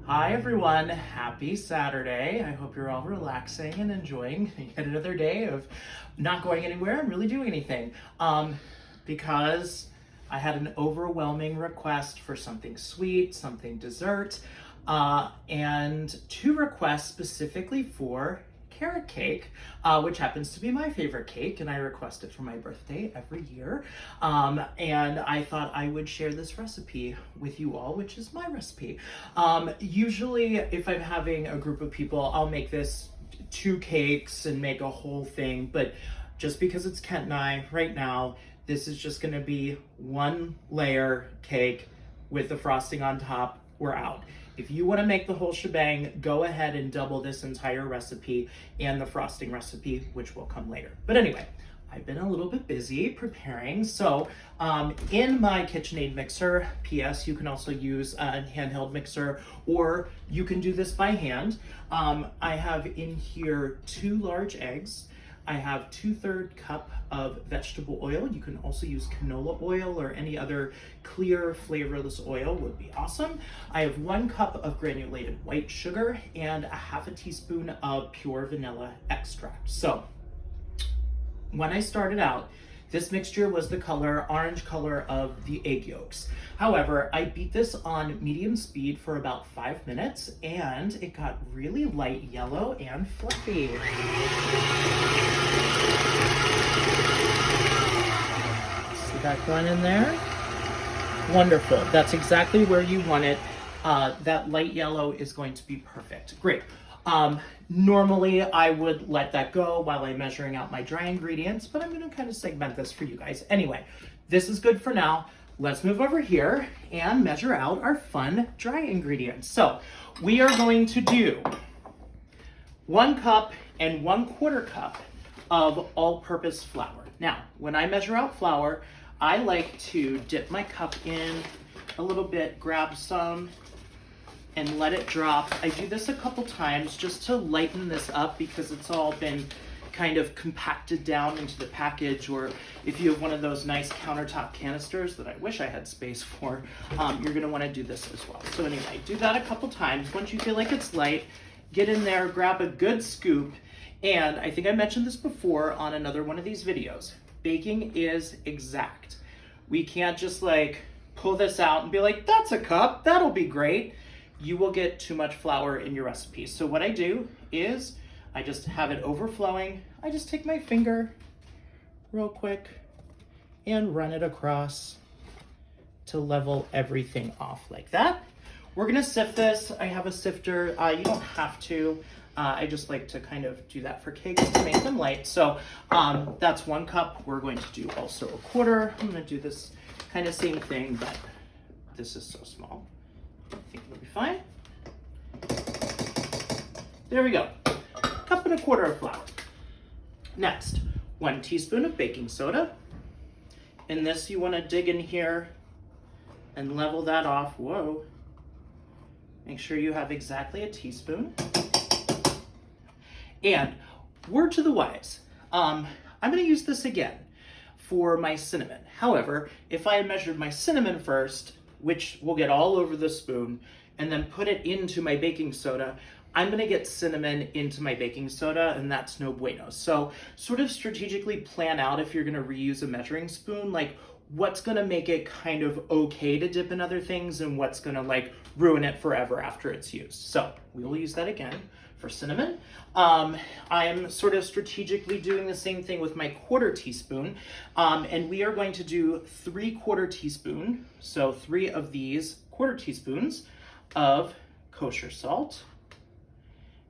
Hi everyone, happy Saturday. I hope you're all relaxing and enjoying yet another day of not going anywhere and really doing anything. Because I had an overwhelming request for something sweet, something dessert, and two requests specifically for carrot cake, which happens to be my favorite cake, and I request it for my birthday every year. And I thought I would share this recipe with you all, which is my recipe. Usually, if I'm having a group of people, I'll make this two cakes and make a whole thing, but just because it's Kent and I right now, this is just gonna be one layer cake with the frosting on top. We're out. If you want to make the whole shebang, go ahead and double this entire recipe and the frosting recipe, which will come later. But anyway, I've been a little bit busy preparing. So in my KitchenAid mixer, PS, you can also use a handheld mixer, or you can do this by hand. I have in here 2 large eggs. I have 2/3 cup of vegetable oil. You can also use canola oil or any other clear flavorless oil would be awesome. I have 1 cup of granulated white sugar and a 1/2 teaspoon of pure vanilla extract. So when I started out, this mixture was the orange color of the egg yolks. However, I beat this on medium speed for about 5 minutes and it got really light yellow and fluffy. See that going in there? Wonderful. That's exactly where you want it. That light yellow is going to be perfect. Great. Normally I would let that go while I'm measuring out my dry ingredients, but I'm going to kind of segment this for you guys. Anyway, this is good for now. Let's move over here and measure out our fun dry ingredients. So we are going to do 1 cup and 1/4 cup of all-purpose flour. Now, when I measure out flour, I like to dip my cup in a little bit, grab some, and let it drop. I do this a couple times just to lighten this up because it's all been kind of compacted down into the package, or if you have one of those nice countertop canisters that I wish I had space for, you're gonna wanna do this as well. So anyway, do that a couple times. Once you feel like it's light, get in there, grab a good scoop, and I think I mentioned this before on another one of these videos. Baking is exact. We can't just like pull this out and be like, that's a cup, that'll be great. You will get too much flour in your recipe. So what I do is I just have it overflowing. I just take my finger real quick and run it across to level everything off like that. We're gonna sift this. I have a sifter. You don't have to. I just like to kind of do that for cakes to make them light. So that's 1 cup. We're going to do also 1/4. I'm gonna do this kind of same thing, but this is so small. I think it'll be fine. There we go. 1 1/4 cups of flour. Next, 1 teaspoon of baking soda. In this, you want to dig in here and level that off. Whoa. Make sure you have exactly a teaspoon. And word to the wise, I'm going to use this again for my cinnamon. However, if I had measured my cinnamon first, which will get all over the spoon, and then put it into my baking soda, I'm gonna get cinnamon into my baking soda, and that's no bueno. So sort of strategically plan out, if you're gonna reuse a measuring spoon, like what's gonna make it kind of okay to dip in other things and what's gonna like ruin it forever after it's used. So we will use that again for cinnamon. I am sort of strategically doing the same thing with my 1/4 teaspoon. And we are going to do 3/4 teaspoon, so 3 of these 1/4 teaspoons of kosher salt.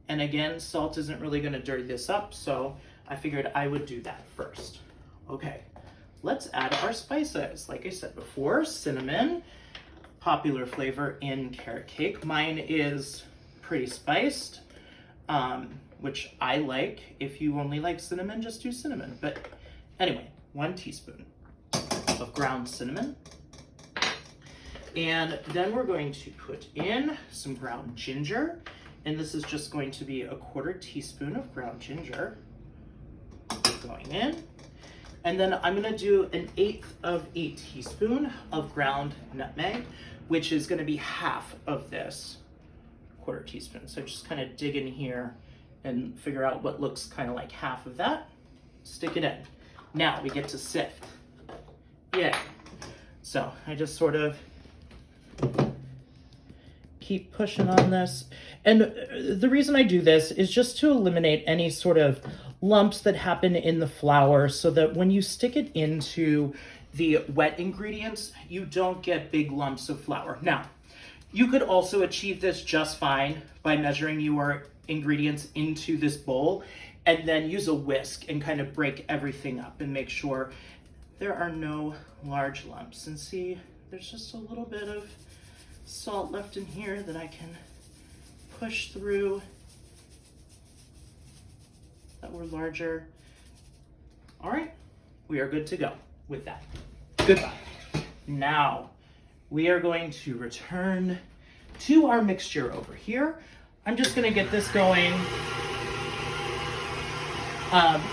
And again, salt isn't really gonna dirty this up, so I figured I would do that first. Okay, let's add our spices. Like I said before, cinnamon, popular flavor in carrot cake. Mine is pretty spiced, which I like. If you only like cinnamon, just do cinnamon. But anyway, 1 teaspoon of ground cinnamon. And then we're going to put in some ground ginger. And this is just going to be a 1/4 teaspoon of ground ginger going in. And then I'm gonna do 1/8 of a teaspoon of ground nutmeg, which is gonna be half of this 1/4 teaspoon. So just kind of dig in here and figure out what looks kind of like half of that. Stick it in. Now we get to sift. Yeah. So I just sort of keep pushing on this. And the reason I do this is just to eliminate any sort of lumps that happen in the flour so that when you stick it into the wet ingredients, you don't get big lumps of flour. Now, you could also achieve this just fine by measuring your ingredients into this bowl and then use a whisk and kind of break everything up and make sure there are no large lumps. And see, there's just a little bit of salt left in here that I can push through that were larger. All right, we are good to go with that. Goodbye. Now we are going to return to our mixture over here. I'm just gonna get this going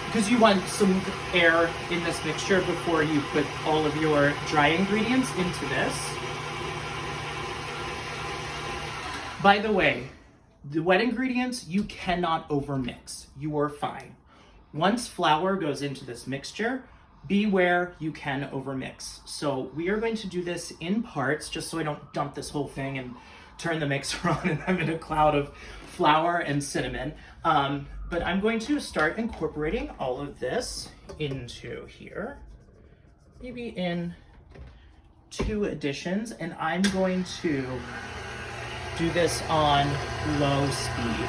because you want some air in this mixture before you put all of your dry ingredients into this. By the way, the wet ingredients, you cannot overmix. You are fine. Once flour goes into this mixture, beware, you can overmix. So we are going to do this in parts, just so I don't dump this whole thing and turn the mixer on and I'm in a cloud of flour and cinnamon. But I'm going to start incorporating all of this into here, maybe in 2 additions, and I'm going to do this on low speed.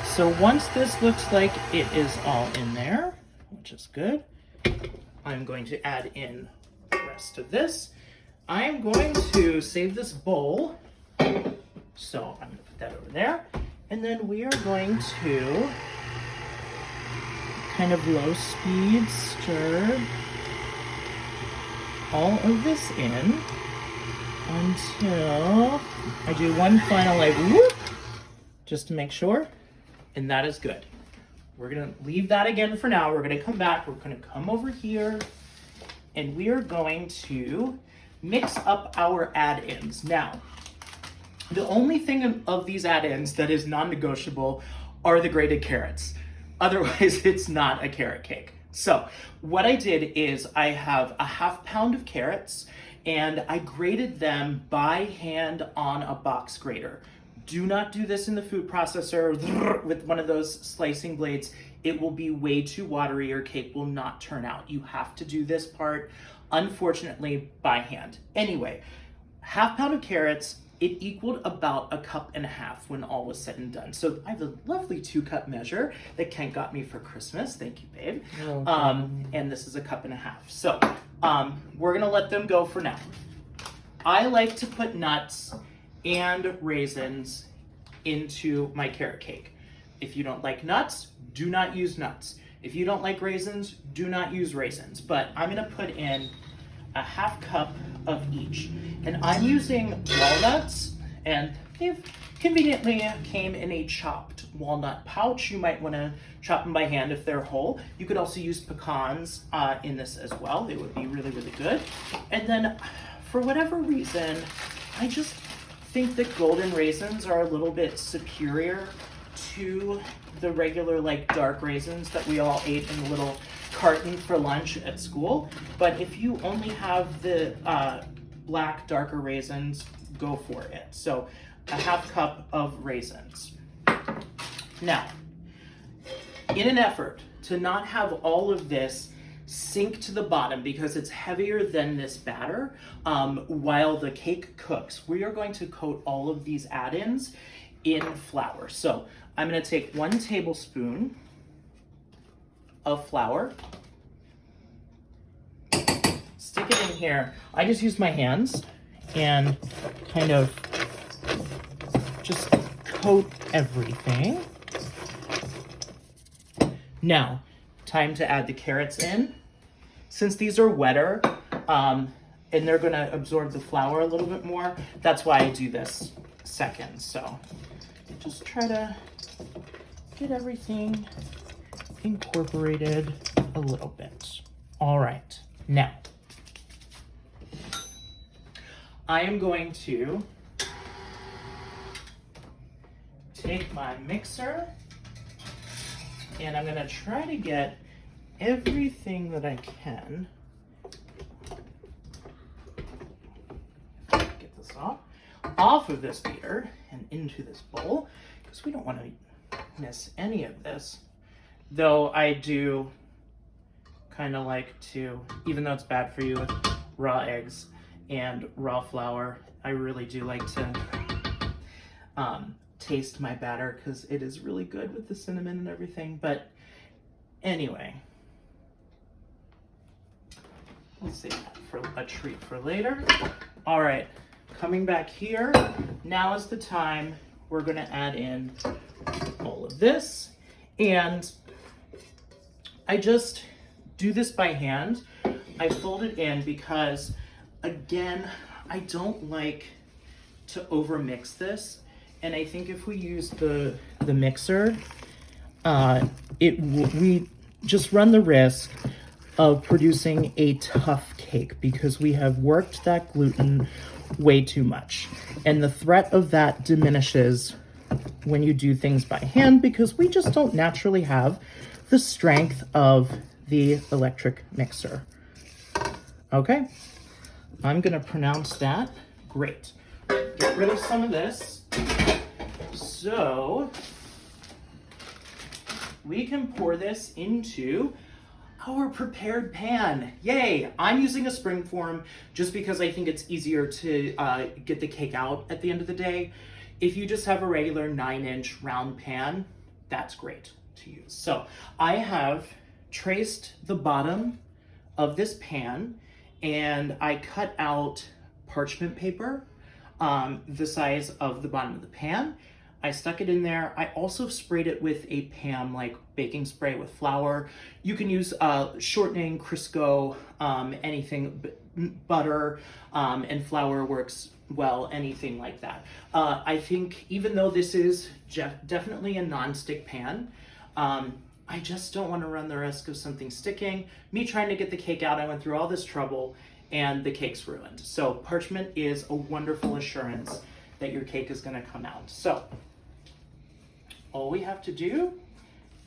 So once this looks like it is all in there, which is good, I'm going to add in the rest of this. I'm going to save this bowl. So I'm going to put that over there. And then we are going to kind of low speed stir all of this in until I do one final like whoop, just to make sure. And that is good. We're gonna leave that again for now. We're gonna come back, we're gonna come over here, and we are going to mix up our add-ins. Now, the only thing of these add-ins that is non-negotiable are the grated carrots. Otherwise, it's not a carrot cake. So what I did is I have a 1/2 pound of carrots and I grated them by hand on a box grater. Do not do this in the food processor with one of those slicing blades. It will be way too watery. Your cake will not turn out. You have to do this part, unfortunately, by hand. Anyway, 1/2 pound of carrots, it equaled about 1.5 cups when all was said and done. So I have a lovely 2-cup measure that Kent got me for Christmas. Thank you, babe. And this is 1.5 cups. So we're gonna let them go for now. I like to put nuts and raisins into my carrot cake. If you don't like nuts, do not use nuts. If you don't like raisins, do not use raisins. But I'm gonna put in 1/2 cup of each. And I'm using walnuts, and they've conveniently came in a chopped walnut pouch. You might wanna chop them by hand if they're whole. You could also use pecans in this as well. They would be really, really good. And then for whatever reason, I just think that golden raisins are a little bit superior to the regular like dark raisins that we all ate in the little carton for lunch at school. But if you only have the black darker raisins, go for it. So 1/2 cup of raisins. Now, in an effort to not have all of this sink to the bottom because it's heavier than this batter, while the cake cooks, we are going to coat all of these add-ins in flour. So I'm going to take 1 tablespoon of flour, stick it in here. I just use my hands and kind of just coat everything. Now, time to add the carrots in. Since these are wetter, and they're gonna absorb the flour a little bit more, that's why I do this second. So just try to get everything incorporated a little bit. All right, now, I am going to take my mixer and I'm gonna try to get everything that I can. Get this off of this beater and into this bowl, because we don't want to miss any of this. Though I do kind of like to, even though it's bad for you with raw eggs and raw flour, I really do like to taste my batter because it is really good with the cinnamon and everything. But anyway, we'll save that for a treat for later. All right, coming back here, now is the time we're gonna add in all of this. And I just do this by hand. I fold it in because, again, I don't like to over-mix this. And I think if we use the mixer, we just run the risk of producing a tough cake because we have worked that gluten way too much. And the threat of that diminishes when you do things by hand because we just don't naturally have the strength of the electric mixer. Okay, I'm gonna pronounce that great. Get rid of some of this so we can pour this into our prepared pan. Yay! I'm using a springform just because I think it's easier to get the cake out at the end of the day. If you just have a regular 9-inch round pan, that's great to use. So I have traced the bottom of this pan and I cut out parchment paper the size of the bottom of the pan. I stuck it in there. I also sprayed it with a PAM, like baking spray with flour. You can use shortening, Crisco, anything, butter, and flour works well, anything like that. I think even though this is definitely a non-stick pan, I just don't want to run the risk of something sticking. Me trying to get the cake out, I went through all this trouble and the cake's ruined. So parchment is a wonderful assurance that your cake is gonna come out. So all we have to do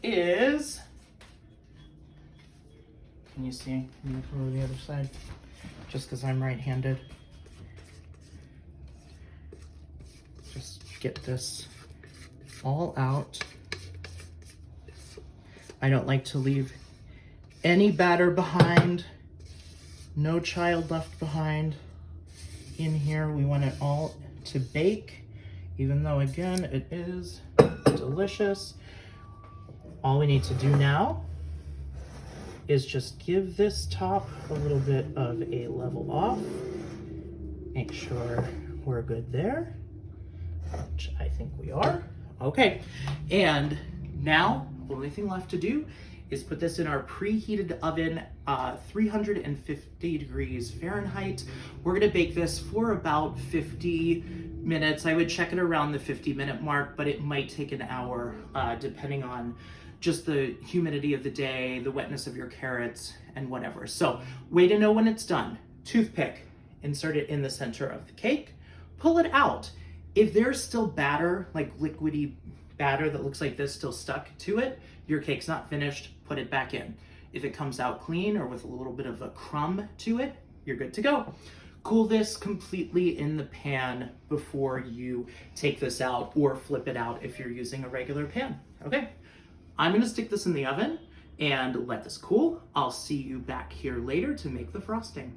is, can you see? Can you come over the other side? Just because I'm right-handed. Just get this all out. I don't like to leave any batter behind. No child left behind in here. We want it all to bake, even though again, it is delicious. All we need to do now is just give this top a little bit of a level off. Make sure we're good there, which I think we are. Okay, and now the only thing left to do is put this in our preheated oven, 350 degrees Fahrenheit. We're gonna bake this for about 50 minutes. I would check it around the 50-minute mark, but it might take an hour, depending on just the humidity of the day, the wetness of your carrots, and whatever. So, way to know when it's done. Toothpick, insert it in the center of the cake, pull it out. If there's still batter, like liquidy batter that looks like this still stuck to it, your cake's not finished, put it back in. If it comes out clean or with a little bit of a crumb to it, you're good to go. Cool this completely in the pan before you take this out or flip it out if you're using a regular pan. Okay, I'm gonna stick this in the oven and let this cool. I'll see you back here later to make the frosting.